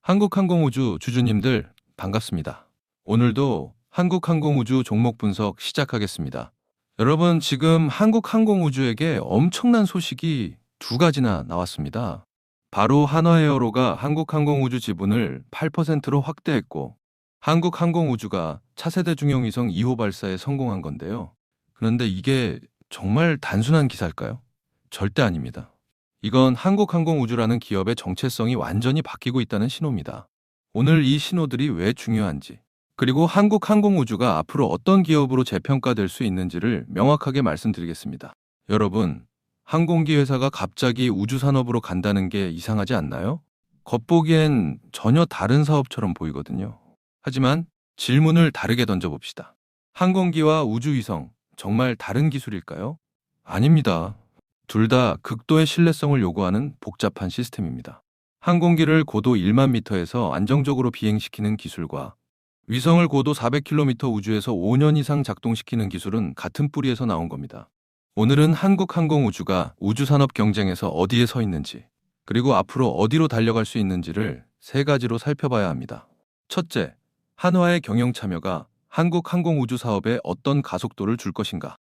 한국항공우주 주주님들 반갑습니다. 오늘도 한국항공우주 종목 분석 시작하겠습니다. 여러분, 지금 한국항공우주에게 엄청난 소식이 두 가지나 나왔습니다. 바로 한화에어로가 한국항공우주 지분을 8%로 확대했고, 한국항공우주가 차세대 중형위성 2호 발사에 성공한 건데요. 그런데 이게 정말 단순한 기사일까요? 절대 아닙니다. 이건 한국항공우주라는 기업의 정체성이 완전히 바뀌고 있다는 신호입니다. 오늘 이 신호들이 왜 중요한지, 그리고 한국항공우주가 앞으로 어떤 기업으로 재평가될 수 있는지를 명확하게 말씀드리겠습니다. 여러분, 항공기 회사가 갑자기 우주산업으로 간다는 게 이상하지 않나요? 겉보기엔 전혀 다른 사업처럼 보이거든요. 하지만 질문을 다르게 던져봅시다. 항공기와 우주위성, 정말 다른 기술일까요? 아닙니다. 둘 다 극도의 신뢰성을 요구하는 복잡한 시스템입니다. 항공기를 고도 1만 미터에서 안정적으로 비행시키는 기술과 위성을 고도 400km 우주에서 5년 이상 작동시키는 기술은 같은 뿌리에서 나온 겁니다. 오늘은 한국항공우주가 우주산업 경쟁에서 어디에 서 있는지, 그리고 앞으로 어디로 달려갈 수 있는지를 세 가지로 살펴봐야 합니다. 첫째, 한화의 경영 참여가 한국항공우주 사업에 어떤 가속도를 줄 것인가.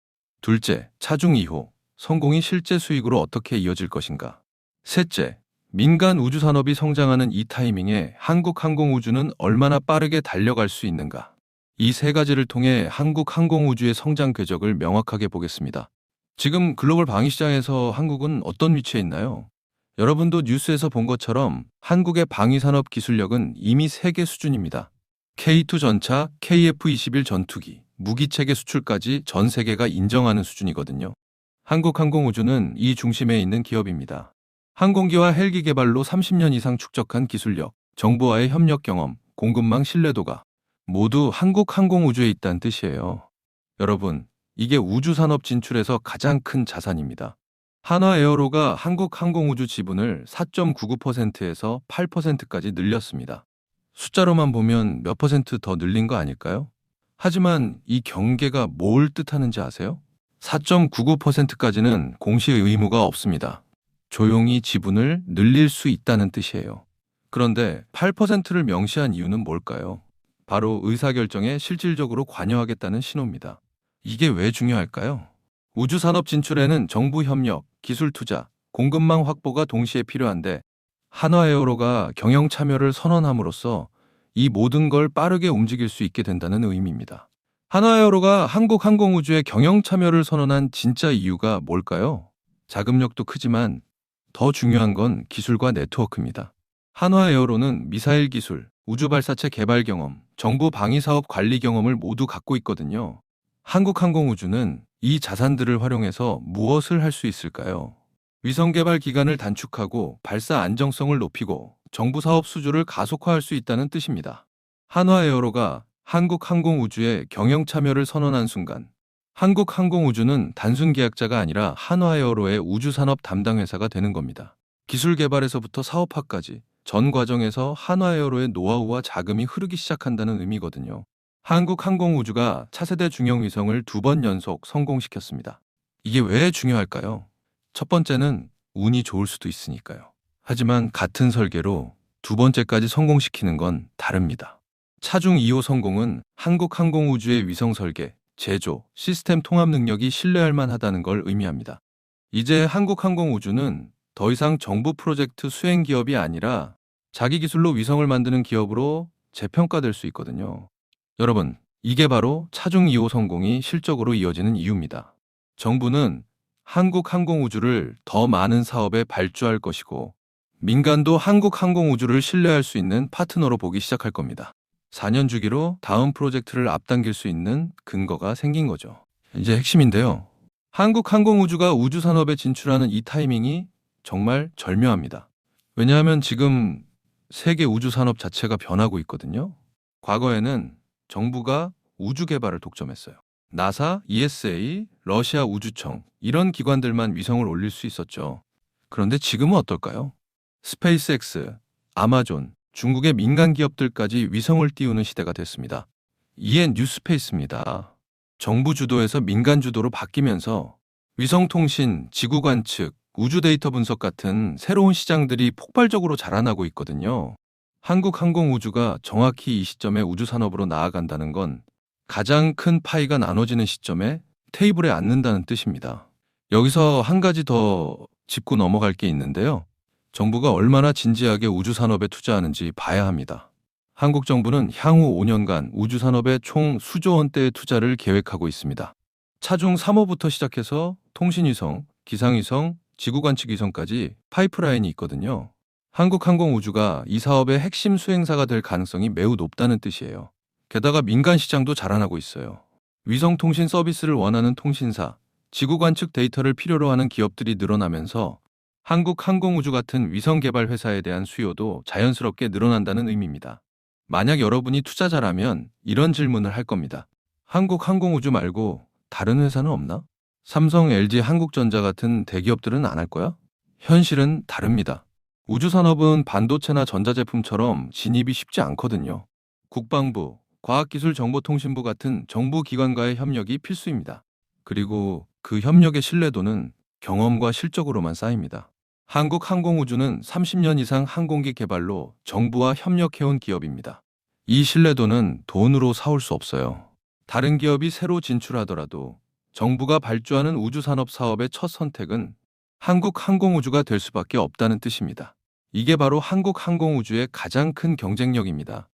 둘째, 차중 2호. 성공이 실제 수익으로 어떻게 이어질 것인가. 셋째, 민간 우주산업이 성장하는 이 타이밍에 한국항공우주는 얼마나 빠르게 달려갈 수 있는가. 이 세 가지를 통해 한국항공우주의 성장 궤적을 명확하게 보겠습니다. 지금 글로벌 방위시장에서 한국은 어떤 위치에 있나요? 여러분도 뉴스에서 본 것처럼 한국의 방위산업 기술력은 이미 세계 수준입니다. K2 전차, KF-21 전투기, 무기체계 수출까지 전 세계가 인정하는 수준이거든요. 한국항공우주는 이 중심에 있는 기업입니다. 항공기와 헬기 개발로 30년 이상 축적한 기술력, 정부와의 협력 경험, 공급망 신뢰도가 모두 한국항공우주에 있다는 뜻이에요. 여러분, 이게 우주산업 진출에서 가장 큰 자산입니다. 한화에어로가 한국항공우주 지분을 4.99%에서 8%까지 늘렸습니다. 숫자로만 보면 몇 퍼센트 더 늘린 거 아닐까요? 하지만 이 경계가 뭘 뜻하는지 아세요? 4.99%까지는 공시 의무가 없습니다. 조용히 지분을 늘릴 수 있다는 뜻이에요. 그런데 8%를 명시한 이유는 뭘까요? 바로 의사결정에 실질적으로 관여하겠다는 신호입니다. 이게 왜 중요할까요? 우주산업 진출에는 정부 협력, 기술 투자, 공급망 확보가 동시에 필요한데, 한화에어로가 경영 참여를 선언함으로써 이 모든 걸 빠르게 움직일 수 있게 된다는 의미입니다. 한화에어로가 한국항공우주의 경영 참여를 선언한 진짜 이유가 뭘까요? 자금력도 크지만 더 중요한 건 기술과 네트워크입니다. 한화에어로는 미사일 기술, 우주발사체 개발 경험, 정부 방위사업 관리 경험을 모두 갖고 있거든요. 한국항공우주는 이 자산들을 활용해서 무엇을 할 수 있을까요? 위성 개발 기간을 단축하고 발사 안정성을 높이고 정부 사업 수주를 가속화할 수 있다는 뜻입니다. 한화에어로가 한국항공우주의 경영 참여를 선언한 순간, 한국항공우주는 단순 계약자가 아니라 한화에어로의 우주산업 담당 회사가 되는 겁니다. 기술 개발에서부터 사업화까지 전 과정에서 한화에어로의 노하우와 자금이 흐르기 시작한다는 의미거든요. 한국항공우주가 차세대 중형위성을 2번 연속 성공시켰습니다. 이게 왜 중요할까요? 첫 번째는 운이 좋을 수도 있으니까요. 하지만 같은 설계로 두 번째까지 성공시키는 건 다릅니다. 차중 2호 성공은 한국항공우주의 위성 설계, 제조, 시스템 통합 능력이 신뢰할 만하다는 걸 의미합니다. 이제 한국항공우주는 더 이상 정부 프로젝트 수행 기업이 아니라 자기 기술로 위성을 만드는 기업으로 재평가될 수 있거든요. 여러분, 이게 바로 차중 2호 성공이 실적으로 이어지는 이유입니다. 정부는 한국항공우주를 더 많은 사업에 발주할 것이고, 민간도 한국항공우주를 신뢰할 수 있는 파트너로 보기 시작할 겁니다. 4년 주기로 다음 프로젝트를 앞당길 수 있는 근거가 생긴 거죠. 이제 핵심인데요. 한국항공우주가 우주산업에 진출하는 이 타이밍이 정말 절묘합니다. 왜냐하면 지금 세계 우주산업 자체가 변하고 있거든요. 과거에는 정부가 우주 개발을 독점했어요. 나사, ESA, 러시아 우주청 이런 기관들만 위성을 올릴 수 있었죠. 그런데 지금은 어떨까요? 스페이스X, 아마존, 중국의 민간 기업들까지 위성을 띄우는 시대가 됐습니다. 이게 뉴스페이스입니다. 정부 주도에서 민간 주도로 바뀌면서 위성통신, 지구 관측, 우주 데이터 분석 같은 새로운 시장들이 폭발적으로 자라나고 있거든요. 한국항공우주가 정확히 이 시점에 우주산업으로 나아간다는 건 가장 큰 파이가 나눠지는 시점에 테이블에 앉는다는 뜻입니다. 여기서 한 가지 더 짚고 넘어갈 게 있는데요. 정부가 얼마나 진지하게 우주산업에 투자하는지 봐야 합니다. 한국 정부는 향후 5년간 우주산업에 총 수조 원대의 투자를 계획하고 있습니다. 차중 3호부터 시작해서 통신위성, 기상위성, 지구관측위성까지 파이프라인이 있거든요. 한국항공우주가 이 사업의 핵심 수행사가 될 가능성이 매우 높다는 뜻이에요. 게다가 민간 시장도 자라나고 있어요. 위성통신 서비스를 원하는 통신사, 지구관측 데이터를 필요로 하는 기업들이 늘어나면서 한국항공우주 같은 위성 개발 회사에 대한 수요도 자연스럽게 늘어난다는 의미입니다. 만약 여러분이 투자자라면 이런 질문을 할 겁니다. 한국항공우주 말고 다른 회사는 없나? 삼성, LG, 한국전자 같은 대기업들은 안 할 거야? 현실은 다릅니다. 우주산업은 반도체나 전자제품처럼 진입이 쉽지 않거든요. 국방부, 과학기술정보통신부 같은 정부 기관과의 협력이 필수입니다. 그리고 그 협력의 신뢰도는 경험과 실적으로만 쌓입니다. 한국항공우주는 30년 이상 항공기 개발로 정부와 협력해온 기업입니다. 이 신뢰도는 돈으로 사올 수 없어요. 다른 기업이 새로 진출하더라도 정부가 발주하는 우주산업 사업의 첫 선택은 한국항공우주가 될 수밖에 없다는 뜻입니다. 이게 바로 한국항공우주의 가장 큰 경쟁력입니다.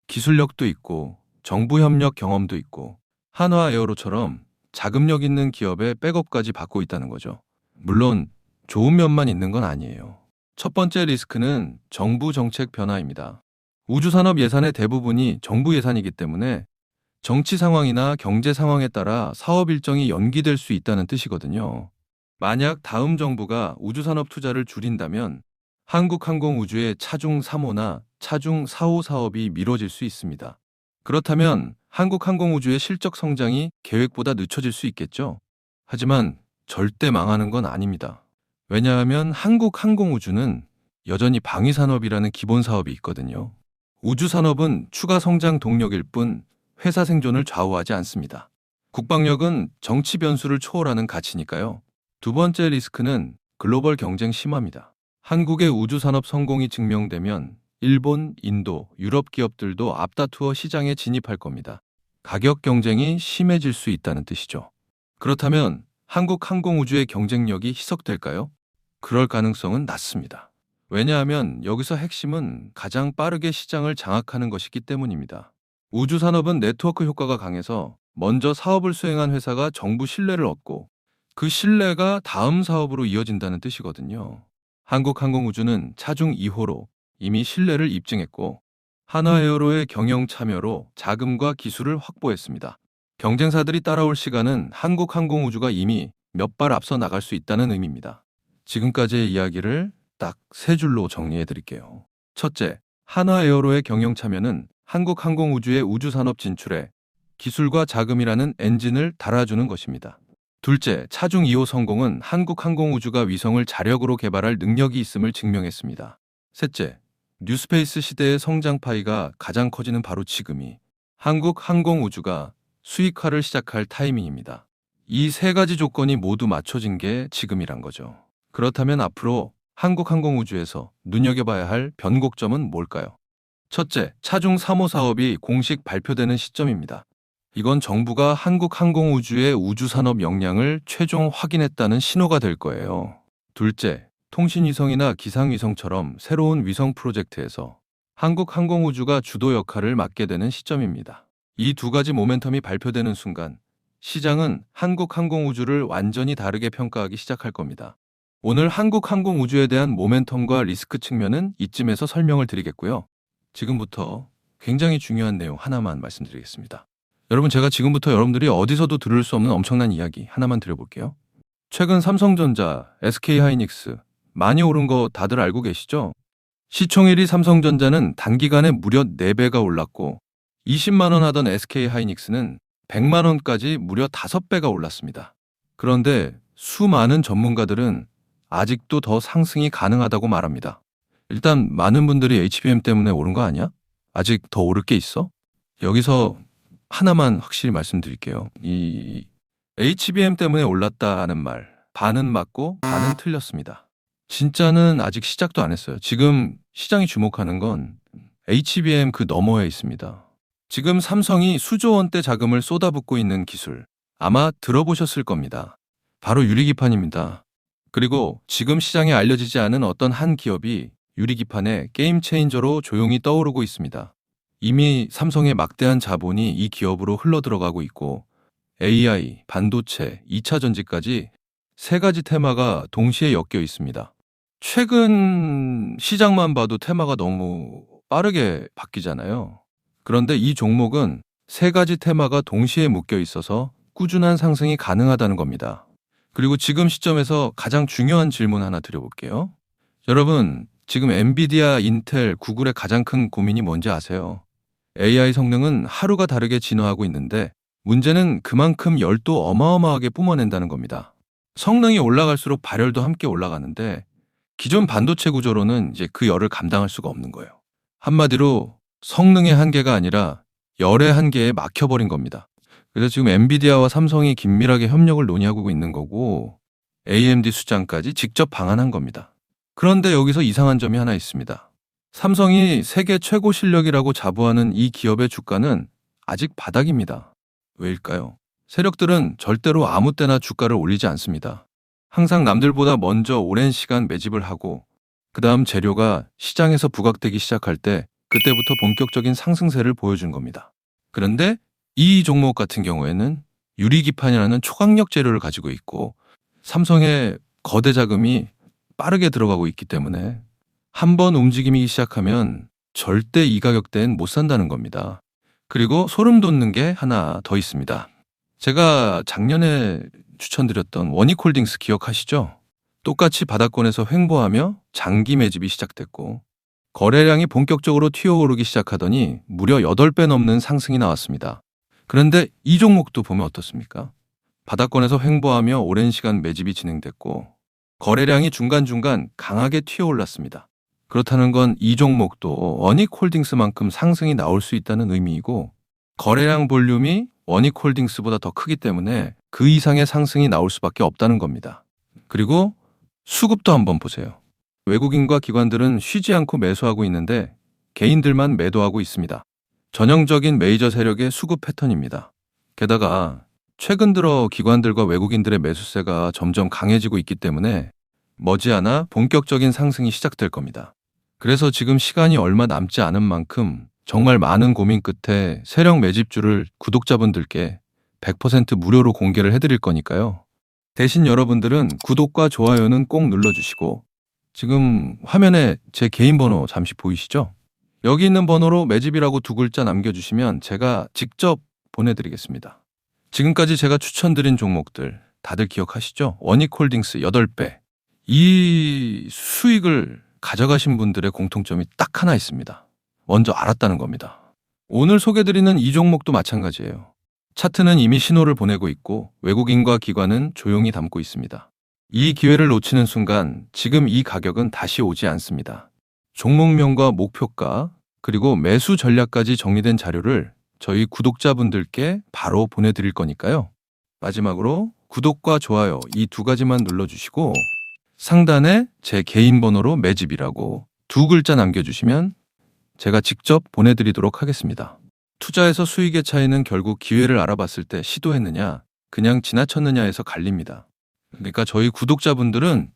기술력도 있고 정부 협력 경험도 있고 한화에어로처럼 자금력 있는 기업의 백업까지 받고 있다는 거죠. 물론 좋은 면만 있는 건 아니에요. 첫 번째 리스크는 정부 정책 변화입니다. 우주산업 예산의 대부분이 정부 예산이기 때문에 정치 상황이나 경제 상황에 따라 사업 일정이 연기될 수 있다는 뜻이거든요. 만약 다음 정부가 우주산업 투자를 줄인다면 한국항공우주의 차중 3호나 차중 4호 사업이 미뤄질 수 있습니다. 그렇다면 한국항공우주의 실적 성장이 계획보다 늦춰질 수 있겠죠. 하지만 절대 망하는 건 아닙니다. 왜냐하면 한국항공우주는 여전히 방위산업이라는 기본 사업이 있거든요. 우주산업은 추가 성장 동력일 뿐 회사 생존을 좌우하지 않습니다. 국방력은 정치 변수를 초월하는 가치니까요. 두 번째 리스크는 글로벌 경쟁 심화입니다. 한국의 우주산업 성공이 증명되면 일본, 인도, 유럽 기업들도 앞다투어 시장에 진입할 겁니다. 가격 경쟁이 심해질 수 있다는 뜻이죠. 그렇다면 한국항공우주의 경쟁력이 희석될까요? 그럴 가능성은 낮습니다. 왜냐하면 여기서 핵심은 가장 빠르게 시장을 장악하는 것이기 때문입니다. 우주산업은 네트워크 효과가 강해서 먼저 사업을 수행한 회사가 정부 신뢰를 얻고 그 신뢰가 다음 사업으로 이어진다는 뜻이거든요. 한국항공우주는 차중 2호로 이미 신뢰를 입증했고 한화에어로의 경영 참여로 자금과 기술을 확보했습니다. 경쟁사들이 따라올 시간은 한국항공우주가 이미 몇 발 앞서 나갈 수 있다는 의미입니다. 지금까지의 이야기를 딱 세 줄로 정리해 드릴게요. 첫째, 한화에어로의 경영 참여는 한국항공우주의 우주산업 진출에 기술과 자금이라는 엔진을 달아주는 것입니다. 둘째, 차중 2호 성공은 한국항공우주가 위성을 자력으로 개발할 능력이 있음을 증명했습니다. 셋째, 뉴스페이스 시대의 성장 파이가 가장 커지는 바로 지금이 한국항공우주가 수익화를 시작할 타이밍입니다. 이 세 가지 조건이 모두 맞춰진 게 지금이란 거죠. 그렇다면 앞으로 한국항공우주에서 눈여겨봐야 할 변곡점은 뭘까요? 첫째, 차중 3호 사업이 공식 발표되는 시점입니다. 이건 정부가 한국항공우주의 우주산업 역량을 최종 확인했다는 신호가 될 거예요. 둘째, 통신위성이나 기상위성처럼 새로운 위성 프로젝트에서 한국항공우주가 주도 역할을 맡게 되는 시점입니다. 이 두 가지 모멘텀이 발표되는 순간 시장은 한국항공우주를 완전히 다르게 평가하기 시작할 겁니다. 오늘 한국항공우주에 대한 모멘텀과 리스크 측면은 이쯤에서 설명을 드리겠고요. 지금부터 굉장히 중요한 내용 하나만 말씀드리겠습니다. 여러분, 제가 지금부터 여러분들이 어디서도 들을 수 없는 엄청난 이야기 하나만 드려볼게요. 최근 삼성전자, SK하이닉스 많이 오른 거 다들 알고 계시죠? 시총 1위 삼성전자는 단기간에 무려 4배가 올랐고 20만 원 하던 SK하이닉스는 100만 원까지 무려 5배가 올랐습니다. 그런데 수많은 전문가들은 아직도 더 상승이 가능하다고 말합니다. 일단 많은 분들이 HBM 때문에 오른 거 아니야? 아직 더 오를 게 있어? 여기서 하나만 확실히 말씀드릴게요. 이 HBM 때문에 올랐다는 말, 반은 맞고 반은 틀렸습니다. 진짜는 아직 시작도 안 했어요. 지금 시장이 주목하는 건 HBM 그 너머에 있습니다. 지금 삼성이 수조 원대 자금을 쏟아붓고 있는 기술, 아마 들어보셨을 겁니다. 바로 유리기판입니다. 그리고 지금 시장에 알려지지 않은 어떤 한 기업이 유리기판의 게임 체인저로 조용히 떠오르고 있습니다. 이미 삼성의 막대한 자본이 이 기업으로 흘러들어가고 있고 AI, 반도체, 2차 전지까지 세 가지 테마가 동시에 엮여 있습니다. 최근 시장만 봐도 테마가 너무 빠르게 바뀌잖아요. 그런데 이 종목은 세 가지 테마가 동시에 묶여 있어서 꾸준한 상승이 가능하다는 겁니다. 그리고 지금 시점에서 가장 중요한 질문 하나 드려볼게요. 여러분, 지금 엔비디아, 인텔, 구글의 가장 큰 고민이 뭔지 아세요? AI 성능은 하루가 다르게 진화하고 있는데 문제는 그만큼 열도 어마어마하게 뿜어낸다는 겁니다. 성능이 올라갈수록 발열도 함께 올라가는데 기존 반도체 구조로는 이제 그 열을 감당할 수가 없는 거예요. 한마디로 성능의 한계가 아니라 열의 한계에 막혀버린 겁니다. 그래서 지금 엔비디아와 삼성이 긴밀하게 협력을 논의하고 있는 거고 AMD 수장까지 직접 방한한 겁니다. 그런데 여기서 이상한 점이 하나 있습니다. 삼성이 세계 최고 실력이라고 자부하는 이 기업의 주가는 아직 바닥입니다. 왜일까요? 세력들은 절대로 아무 때나 주가를 올리지 않습니다. 항상 남들보다 먼저 오랜 시간 매집을 하고 그 다음 재료가 시장에서 부각되기 시작할 때 그때부터 본격적인 상승세를 보여준 겁니다. 그런데 이 종목 같은 경우에는 유리기판이라는 초강력 재료를 가지고 있고 삼성의 거대 자금이 빠르게 들어가고 있기 때문에 한번 움직임이 시작하면 절대 이 가격대엔 못 산다는 겁니다. 그리고 소름 돋는 게 하나 더 있습니다. 제가 작년에 추천드렸던 원익홀딩스 기억하시죠? 똑같이 바닥권에서 횡보하며 장기 매집이 시작됐고 거래량이 본격적으로 튀어오르기 시작하더니 무려 8배 넘는 상승이 나왔습니다. 그런데 이 종목도 보면 어떻습니까? 바닥권에서 횡보하며 오랜 시간 매집이 진행됐고 거래량이 중간중간 강하게 튀어올랐습니다. 그렇다는 건 이 종목도 원익홀딩스만큼 상승이 나올 수 있다는 의미이고 거래량 볼륨이 원익홀딩스보다 더 크기 때문에 그 이상의 상승이 나올 수밖에 없다는 겁니다. 그리고 수급도 한번 보세요. 외국인과 기관들은 쉬지 않고 매수하고 있는데 개인들만 매도하고 있습니다. 전형적인 메이저 세력의 수급 패턴입니다. 게다가 최근 들어 기관들과 외국인들의 매수세가 점점 강해지고 있기 때문에 머지않아 본격적인 상승이 시작될 겁니다. 그래서 지금 시간이 얼마 남지 않은 만큼 정말 많은 고민 끝에 세력 매집주를 구독자분들께 100% 무료로 공개를 해드릴 거니까요. 대신 여러분들은 구독과 좋아요는 꼭 눌러주시고 지금 화면에 제 개인 번호 잠시 보이시죠? 여기 있는 번호로 매집이라고 2글자 남겨주시면 제가 직접 보내드리겠습니다. 지금까지 제가 추천드린 종목들 다들 기억하시죠? 원익홀딩스 8배. 이 수익을 가져가신 분들의 공통점이 딱 하나 있습니다. 먼저 알았다는 겁니다. 오늘 소개드리는 이 종목도 마찬가지예요. 차트는 이미 신호를 보내고 있고 외국인과 기관은 조용히 담고 있습니다. 이 기회를 놓치는 순간 지금 이 가격은 다시 오지 않습니다. 종목명과 목표가 그리고 매수 전략까지 정리된 자료를 저희 구독자분들께 바로 보내드릴 거니까요. 마지막으로 구독과 좋아요 이 2가지만 눌러주시고 상단에 제 개인 번호로 매집이라고 2글자 남겨주시면 제가 직접 보내드리도록 하겠습니다. 투자에서 수익의 차이는 결국 기회를 알아봤을 때 시도했느냐, 그냥 지나쳤느냐에서 갈립니다. 그러니까 저희 구독자분들은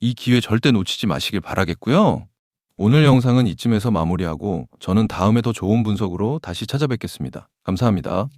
이 기회 절대 놓치지 마시길 바라겠고요. 오늘 영상은 이쯤에서 마무리하고 저는 다음에 더 좋은 분석으로 다시 찾아뵙겠습니다. 감사합니다.